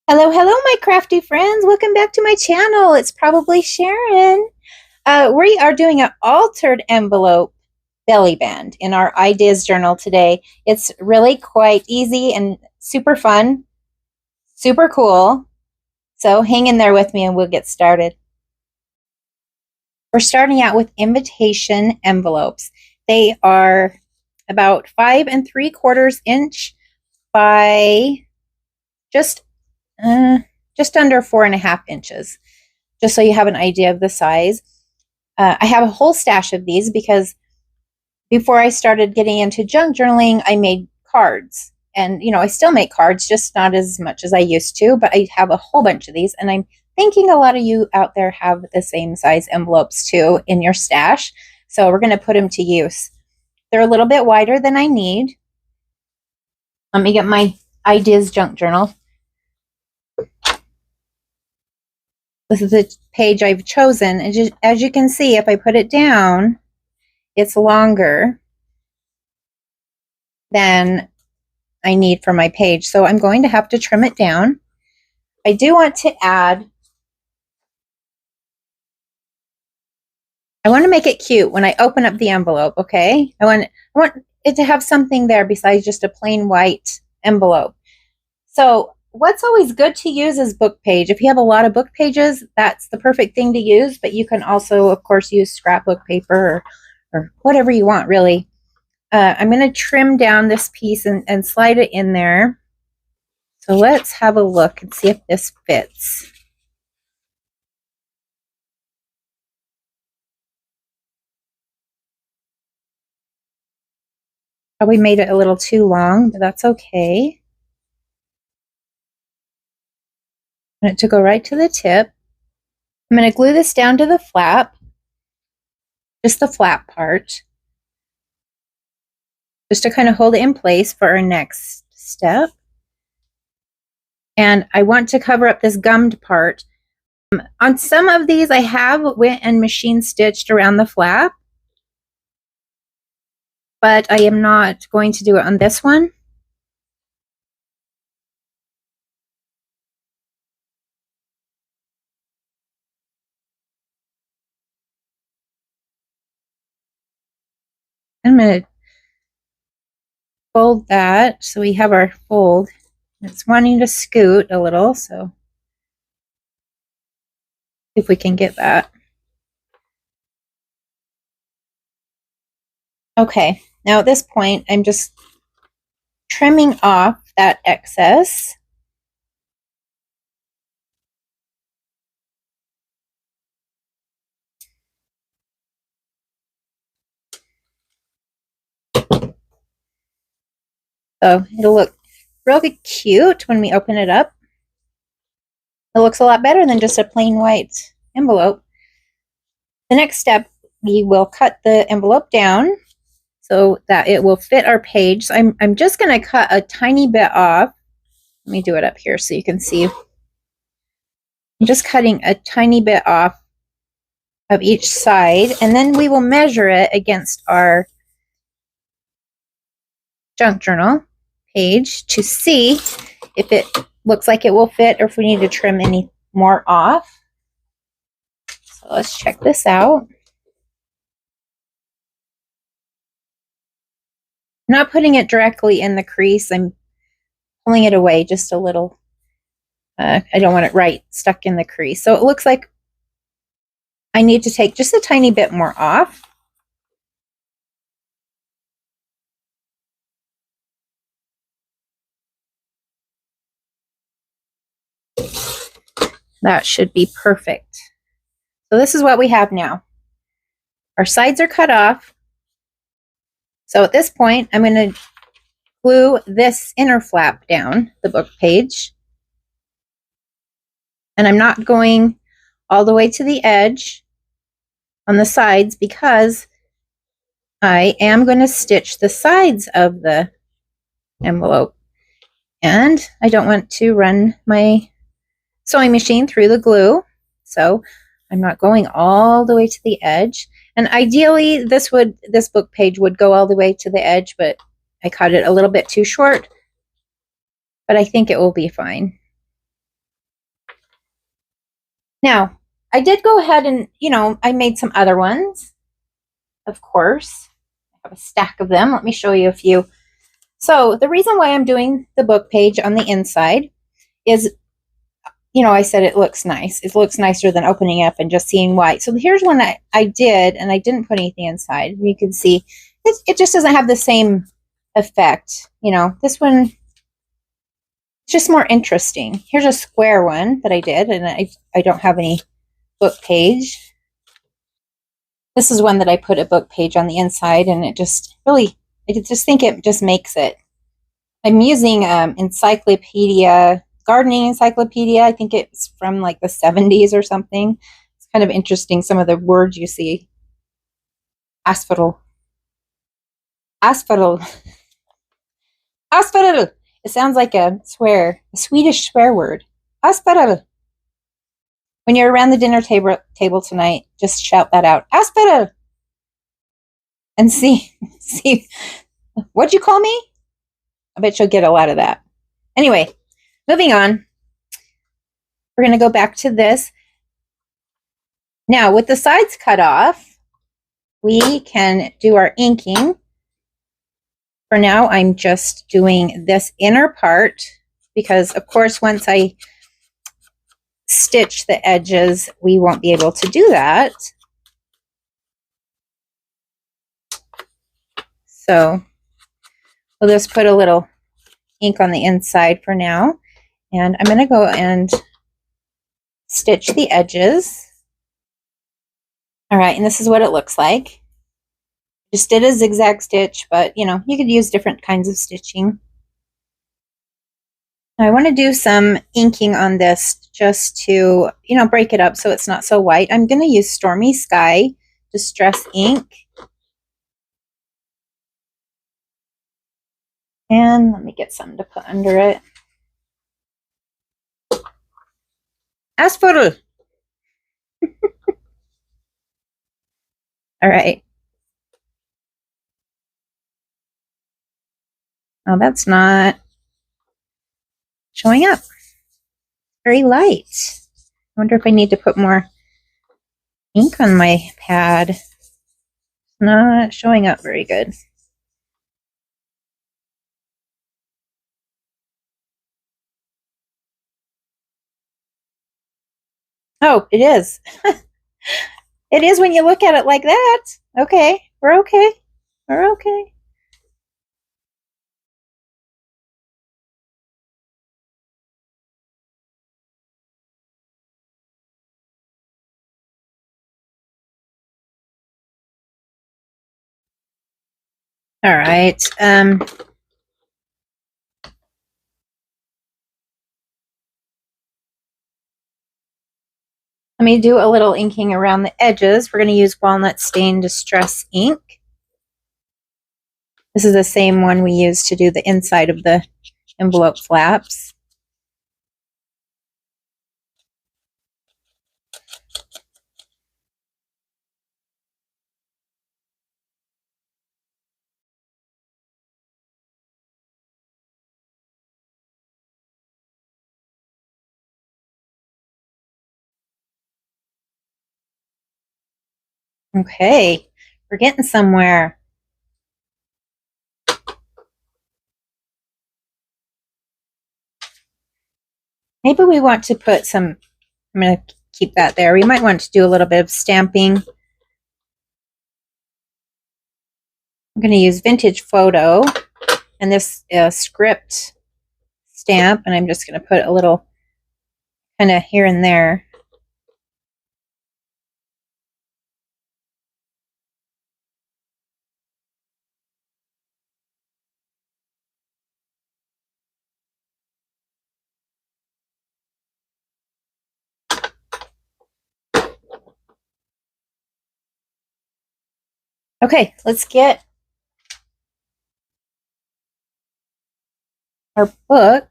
Hello, hello, my crafty friends. Welcome back to my channel. It's probably Sharon. We are doing an altered envelope belly band in our ideas journal today. It's really quite easy and super fun, super cool. So hang in there with me and we'll get started. We're starting out with invitation envelopes. They are about 5 3/4 inch by just under 4.5 inches, just so you have an idea of the size. I have a whole stash of these because before I started getting into junk journaling, I made cards. And, I still make cards, just not as much as I used to, but I have a whole bunch of these. And I'm thinking a lot of you out there have the same size envelopes too in your stash. So we're going to put them to use. They're a little bit wider than I need. Let me get my ideas junk journal. This is the page I've chosen. And as you can see, if I put it down, it's longer than I need for my page. So I'm going to have to trim it down. I do want to add, I want to make it cute when I open up the envelope, okay? I want it to have something there besides just a plain white envelope. So what's always good to use is book page. If you have a lot of book pages, that's the perfect thing to use, but you can also, of course, use scrapbook paper or whatever you want, really. I'm going to trim down this piece and slide it in there. So let's have a look and see if this fits. Probably made it a little too long, but that's okay. I want it to go right to the tip. I'm going to glue this down to the flap, just the flap part, just to kind of hold it in place for our next step. And I want to cover up this gummed part. On some of these, I have went and machine stitched around the flap, but I am not going to do it on this one. I'm going to fold that so we have our fold. It's wanting to scoot a little, so if we can get that. Okay, now at this point, I'm just trimming off that excess. So it'll look really cute when we open it up. It looks a lot better than just a plain white envelope. The next step, we will cut the envelope down so that it will fit our page. So I'm just going to cut a tiny bit off. Let me do it up here so you can see. I'm just cutting a tiny bit off of each side, and then we will measure it against our junk journal page to see if it looks like it will fit or if we need to trim any more off. So let's check this out. I'm not putting it directly in the crease. I'm pulling it away just a little. I don't want it right stuck in the crease. So it looks like I need to take just a tiny bit more off. That should be perfect. So this is what we have now. Our sides are cut off. So at this point, I'm going to glue this inner flap down the book page. And I'm not going all the way to the edge on the sides because I am going to stitch the sides of the envelope. And I don't want to run my sewing machine through the glue. So I'm not going all the way to the edge. And ideally, this book page would go all the way to the edge, but I cut it a little bit too short. But I think it will be fine. Now, I did go ahead and, I made some other ones, of course. I have a stack of them. Let me show you a few. So the reason why I'm doing the book page on the inside is, I said it looks nice. It looks nicer than opening up and just seeing white. So here's one I did, and I didn't put anything inside. You can see it just doesn't have the same effect. This one, it's just more interesting. Here's a square one that I did, and I don't have any book page. This is one that I put a book page on the inside, and it just really, I just think it just makes it. I'm using encyclopedia, gardening encyclopedia. I think it's from like the 70s or something. It's kind of interesting, some of the words you see. Asphodel. Asphodel. Asphodel. It sounds like a Swedish swear word. Asphodel. When you're around the dinner table tonight, just shout that out. Asphodel. And see, what'd you call me? I bet you'll get a lot of that. Anyway, moving on. We're going to go back to this. Now, with the sides cut off, we can do our inking. For now, I'm just doing this inner part because, of course, once I stitch the edges, we won't be able to do that. So we'll just put a little ink on the inside for now. And I'm going to go and stitch the edges. All right, and this is what it looks like. Just did a zigzag stitch, but you could use different kinds of stitching. I want to do some inking on this just to, break it up so it's not so white. I'm going to use Stormy Sky Distress ink. And let me get something to put under it. Asphodel. All right. Oh, that's not showing up. Very light. I wonder if I need to put more ink on my pad. It's not showing up very good. Oh, it is. It is when you look at it like that. Okay, we're okay. We're okay. All right. Let me do a little inking around the edges. We're going to use Walnut Stain Distress ink. This is the same one we used to do the inside of the envelope flaps. Okay, we're getting somewhere. Maybe we want to put some, I'm going to keep that there. We might want to do a little bit of stamping. I'm going to use Vintage Photo and this script stamp, and I'm just going to put a little kind of here and there. Okay, let's get our book.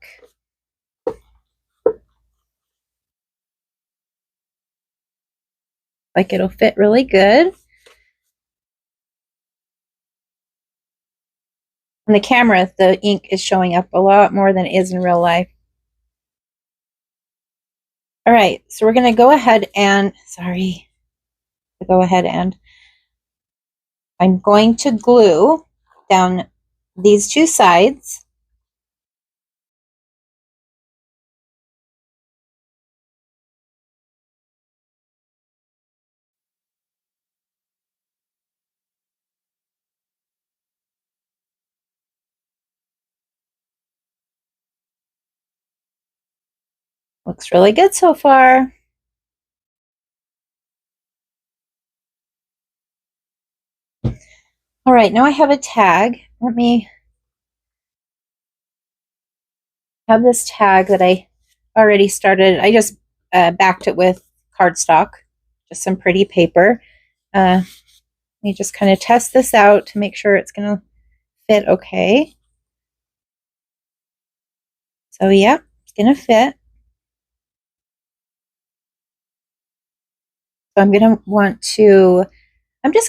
Like it'll fit really good. On the camera, the ink is showing up a lot more than it is in real life. All right, so we're going to go ahead and, I'm going to glue down these two sides. Looks really good so far. All right, now I have a tag. Let me have this tag that I already started. I just backed it with cardstock, just some pretty paper. Let me just kind of test this out to make sure it's going to fit okay. So yeah, it's going to fit. So I'm just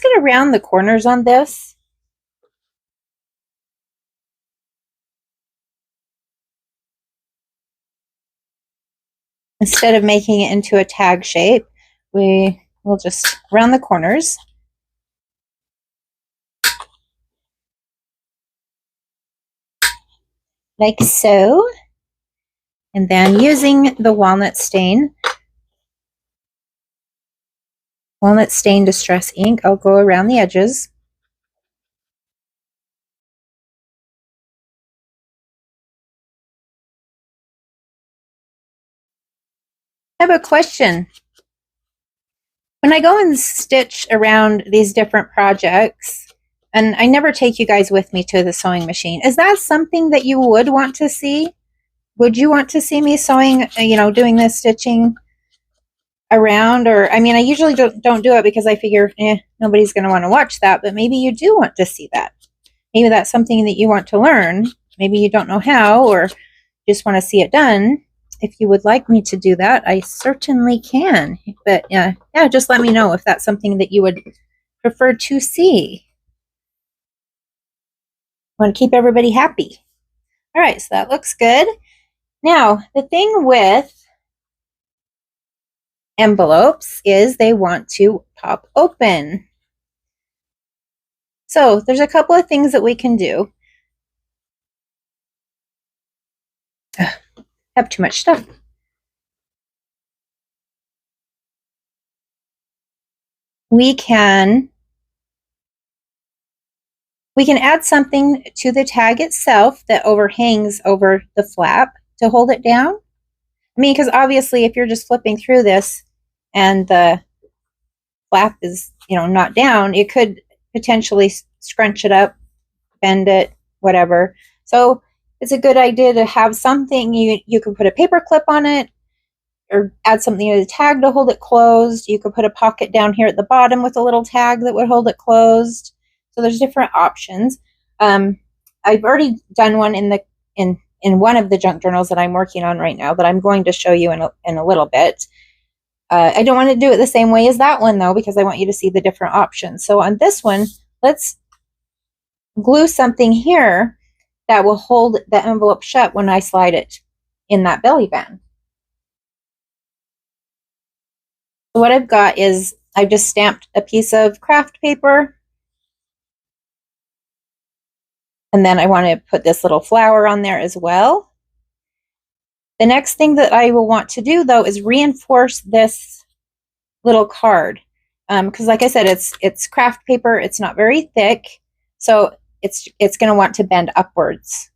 going to round the corners on this. Instead of making it into a tag shape, we will just round the corners. Like so. And then using the walnut stain distress ink, I'll go around the edges. I have a question. When I go and stitch around these different projects, and I never take you guys with me to the sewing machine, is that something that you would want to see? Would you want to see me sewing, doing this stitching around? Or, I mean, I usually don't do it because I figure, nobody's going to want to watch that, but maybe you do want to see that. Maybe that's something that you want to learn. Maybe you don't know how, or just want to see it done. If you would like me to do that, I certainly can. But yeah, just let me know if that's something that you would prefer to see. I want to keep everybody happy. All right, so that looks good. Now, the thing with envelopes is they want to pop open. So there's a couple of things that we can do. Ugh, I have too much stuff. We can add something to the tag itself that overhangs over the flap to hold it down. I mean, because obviously if you're just flipping through this and the flap is, not down, it could potentially scrunch it up, bend it, whatever. So it's a good idea to have something. You can put a paper clip on it or add something to the tag to hold it closed. You could put a pocket down here at the bottom with a little tag that would hold it closed. So there's different options. I've already done one in one of the junk journals that I'm working on right now that I'm going to show you in a little bit. I don't want to do it the same way as that one though, because I want you to see the different options. So on this one, let's glue something here that will hold the envelope shut when I slide it in that belly band. So what I've got is I've just stamped a piece of craft paper, and then I want to put this little flower on there as well. The next thing that I will want to do though is reinforce this little card, because like I said, it's craft paper. It's not very thick, so it's going to want to bend upwards.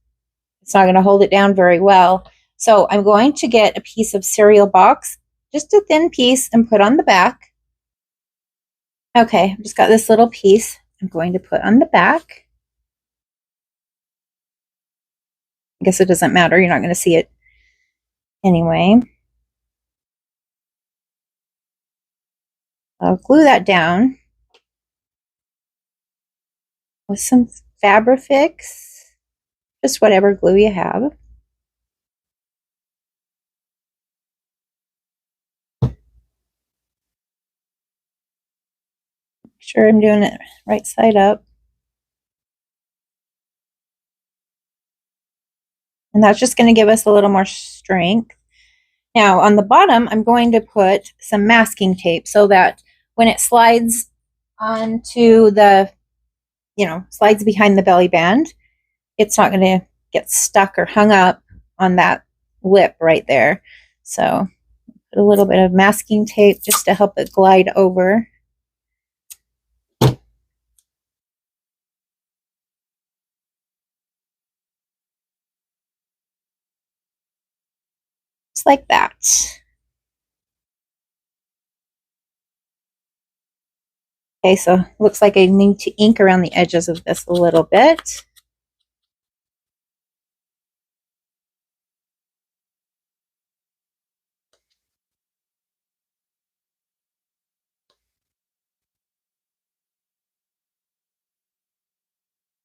It's not going to hold it down very well. So I'm going to get a piece of cereal box, just a thin piece, and put on the back. Okay, I've just got this little piece I'm going to put on the back. I guess it doesn't matter. You're not going to see it anyway. I'll glue that down with some Fabrifix, just whatever glue you have. Make sure I'm doing it right side up. And that's just going to give us a little more strength. Now on the bottom, I'm going to put some masking tape so that when it slides onto the, slides behind the belly band, it's not going to get stuck or hung up on that lip right there. So put a little bit of masking tape just to help it glide over. Just like that. Okay, so it looks like I need to ink around the edges of this a little bit.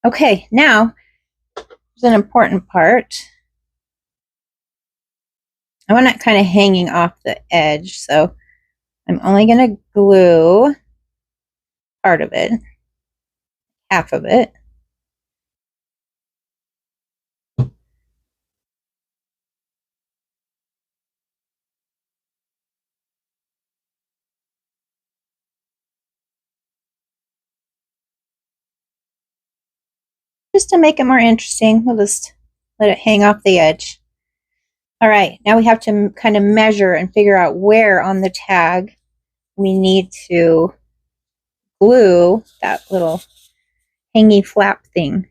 Okay, now there's an important part. I want it kind of hanging off the edge, so I'm only going to glue part of it, half of it. Just to make it more interesting, we'll just let it hang off the edge. All right, now we have to kind of measure and figure out where on the tag we need to glue that little hangy flap thing.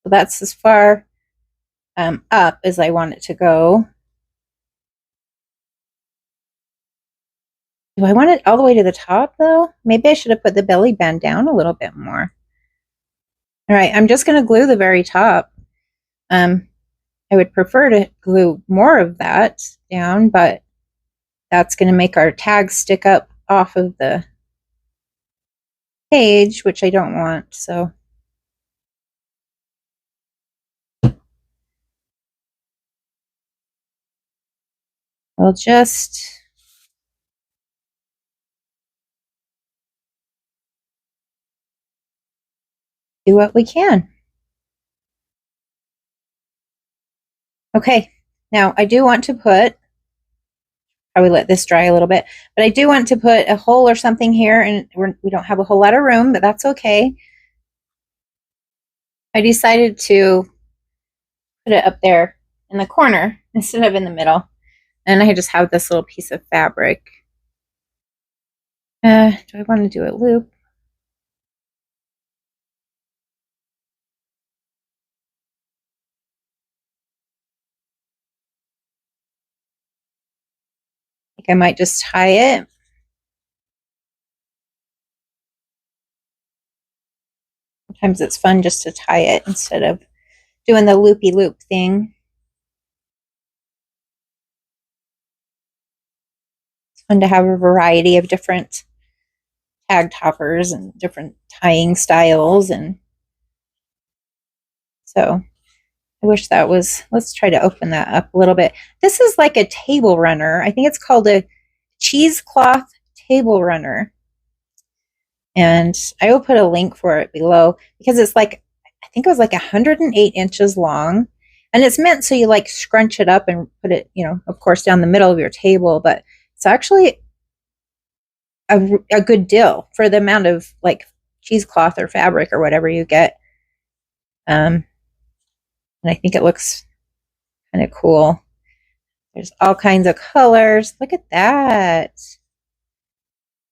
So that's as far up as I want it to go. Do I want it all the way to the top though? Maybe I should have put the belly band down a little bit more. All right, I'm just going to glue the very top. I would prefer to glue more of that down, but that's going to make our tag stick up off of the page, which I don't want. So we'll just do what we can. Okay, now I do want to put, probably let this dry a little bit, but I do want to put a hole or something here, and we don't have a whole lot of room, but that's okay. I decided to put it up there in the corner instead of in the middle, and I just have this little piece of fabric. Do I want to do a loop? I think I might just tie it. Sometimes it's fun just to tie it instead of doing the loopy loop thing. It's fun to have a variety of different tag toppers and different tying styles. And so I wish that was, let's try to open that up a little bit. This is like a table runner. I think it's called a cheesecloth table runner. And I will put a link for it below because it's like, I think it was like 108 inches long. And it's meant so you like scrunch it up and put it, of course, down the middle of your table. But it's actually a good deal for the amount of like cheesecloth or fabric or whatever you get. And I think it looks kind of cool. There's all kinds of colors. Look at that.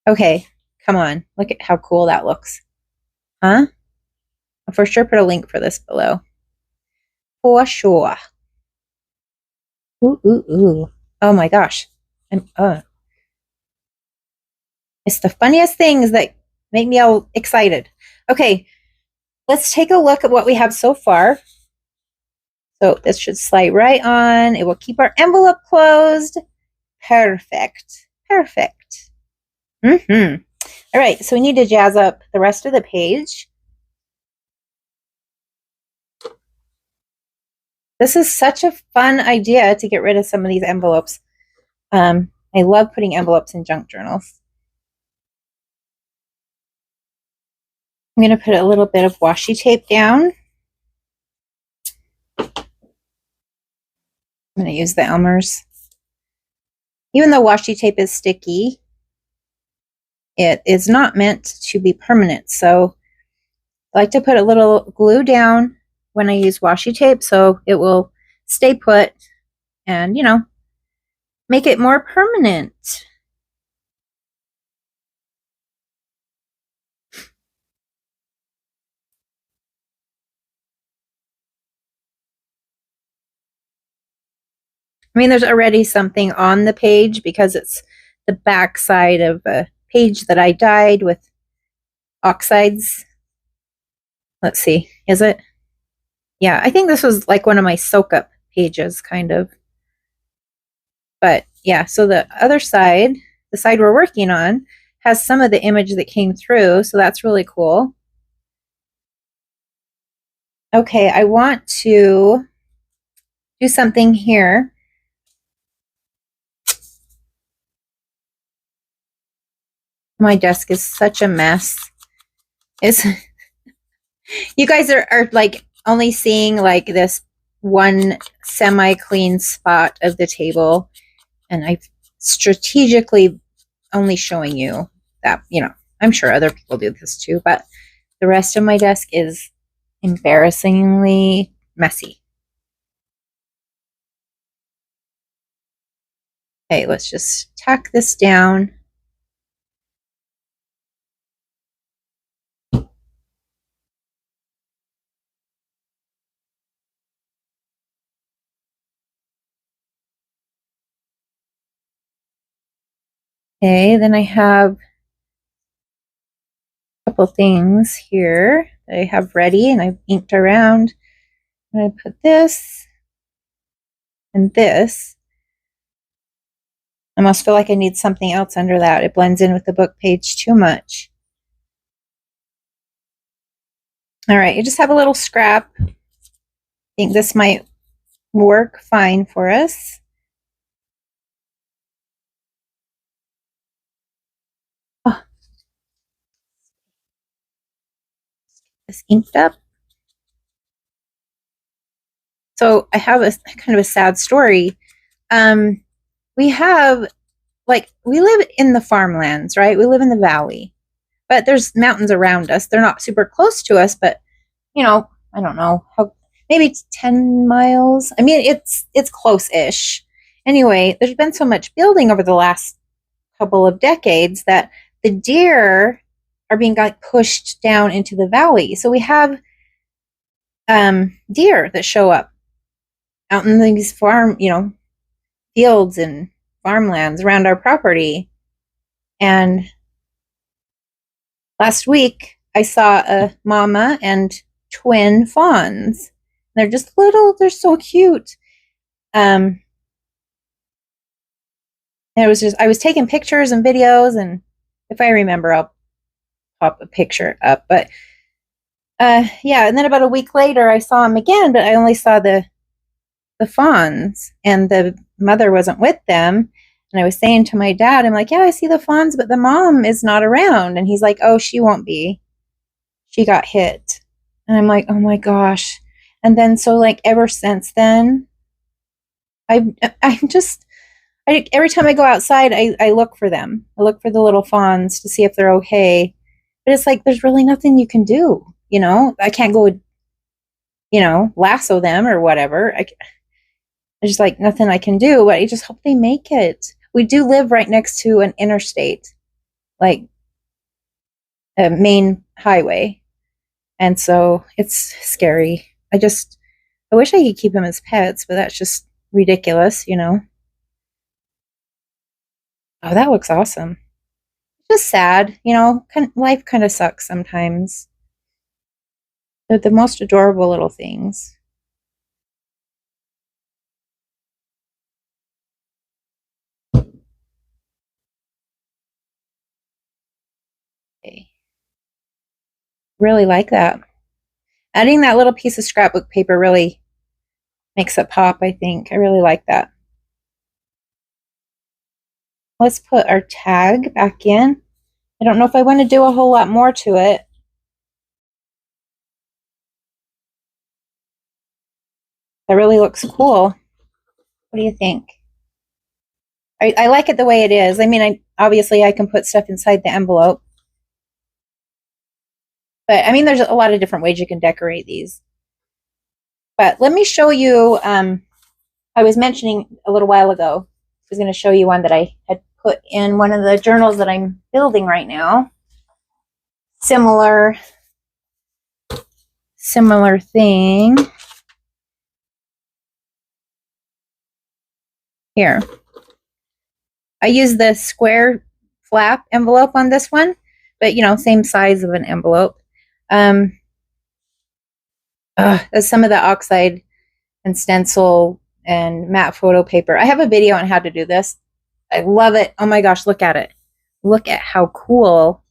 Okay, come on. Look at how cool that looks. Huh? I'll for sure put a link for this below. For sure. Ooh, ooh, ooh. Oh my gosh. It's the funniest things that make me all excited. Okay, let's take a look at what we have so far. So this should slide right on. It will keep our envelope closed. Perfect. Perfect. Mm-hmm. All right, so we need to jazz up the rest of the page. This is such a fun idea to get rid of some of these envelopes. I love putting envelopes in junk journals. I'm going to put a little bit of washi tape down. I'm going to use the Elmer's. Even though washi tape is sticky, it is not meant to be permanent. So I like to put a little glue down when I use washi tape so it will stay put and, you know, make it more permanent. I mean, there's already something on the page because it's the back side of a page that I dyed with oxides. Let's see, is it? Yeah, I think this was like one of my soak up pages, kind of. But yeah, so the other side, the side we're working on, has some of the image that came through, so that's really cool. Okay, I want to do something here. My desk is such a mess. It's you guys are like only seeing like this one semi-clean spot of the table, and I've strategically only showing you that, you know, I'm sure other people do this too, but the rest of my desk is embarrassingly messy. Okay, let's just tack this down. Okay, then I have a couple things here that I have ready and I've inked around. I'm going to put this and this. I almost feel like I need something else under that. It blends in with the book page too much. All right, you just have a little scrap. I think this might work fine for us. Oh, this inked up. So I have a kind of a sad story. We have, like, we live in the farmlands, right? We live in the valley, but there's mountains around us. They're not super close to us, but, you know, I don't know how, maybe it's 10 miles. I mean, it's close-ish. Anyway, there's been so much building over the last couple of decades that the deer are being like pushed down into the valley. So we have deer that show up out in these farm, you know, fields and farmlands around our property. And last week I saw a mama and twin fawns. They're just little, they're so cute. It was just, I was taking pictures and videos, and if I remember, I'll pop a picture up. But yeah, and then about a week later, I saw them again, but I only saw the fawns, and the mother wasn't with them. And I was saying to my dad, I'm like, yeah, I see the fawns, but the mom is not around. And he's like, oh, she won't be. She got hit. And I'm like, oh my gosh. And then so like ever since then, I'm just every time I go outside, I look for them. I look for the little fawns to see if they're okay. But it's like there's really nothing you can do. You know, I can't go, you know, lasso them or whatever. There's just like nothing I can do. But I just hope they make it. We do live right next to an interstate, like a main highway, and so it's scary. I wish I could keep them as pets, but that's just ridiculous, you know. Oh, that looks awesome. Just sad, you know. Life kind of sucks sometimes. They're the most adorable little things. Okay. Really like that. Adding that little piece of scrapbook paper really makes it pop, I think. I really like that. Let's put our tag back in. I don't know if I want to do a whole lot more to it. That really looks cool. What do you think? I like it the way it is. I mean, obviously I can put stuff inside the envelope. But I mean, there's a lot of different ways you can decorate these. But let me show you, I was mentioning a little while ago, I was going to show you one that I had put in one of the journals that I'm building right now. Similar thing. Here. I use the square flap envelope on this one, but you know, same size of an envelope. That's some of the oxide and stencil and matte photo paper. I have a video on how to do this. I love it. Oh my gosh, look at it. Look at how cool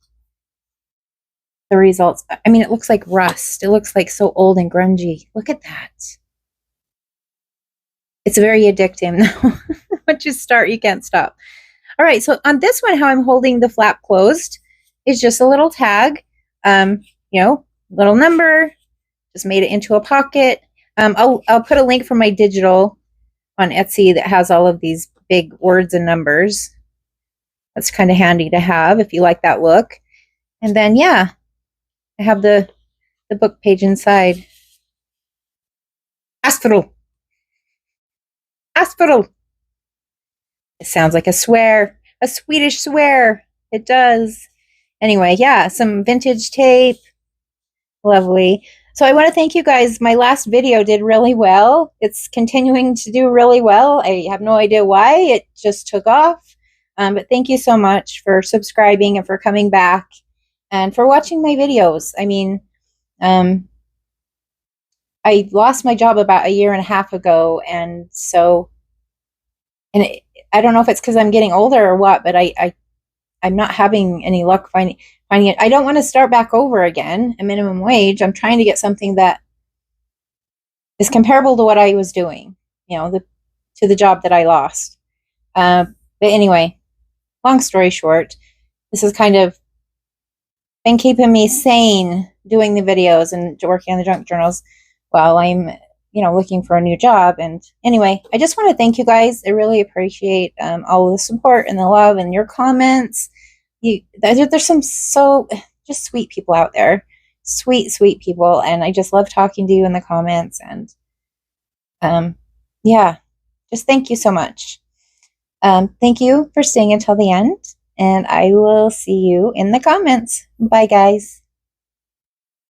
the results. I mean, it looks like rust. It looks like so old and grungy. Look at that. It's very addictive now. Once you start, you can't stop. All right, so on this one, how I'm holding the flap closed is just a little tag, you know, little number, just made it into a pocket. I'll put a link for my digital on Etsy that has all of these big words and numbers. That's kind of handy to have if you like that look. And then, yeah, I have the book page inside. Hospital. Hospital. It sounds like a swear, a Swedish swear. It does. Anyway, yeah, some vintage tape. Lovely. So I want to thank you guys. My last video did really well. It's continuing to do really well. I have no idea why. It just took off. But thank you so much for subscribing and for coming back and for watching my videos. I mean, I lost my job about 1.5 years ago, and so, I don't know if it's because I'm getting older or what, but I'm not having any luck finding it. I don't want to start back over again, a minimum wage. I'm trying to get something that is comparable to what I was doing, you know, to the job that I lost. But anyway, long story short, this has kind of been keeping me sane doing the videos and working on the junk journals while I'm, you know, looking for a new job. And anyway, I just want to thank you guys. I really appreciate all the support and the love and your comments. There's some so just sweet people out there, sweet people, and I just love talking to you in the comments. And yeah, just thank you so much. Thank you for staying until the end, and I will see you in the comments. Bye, guys.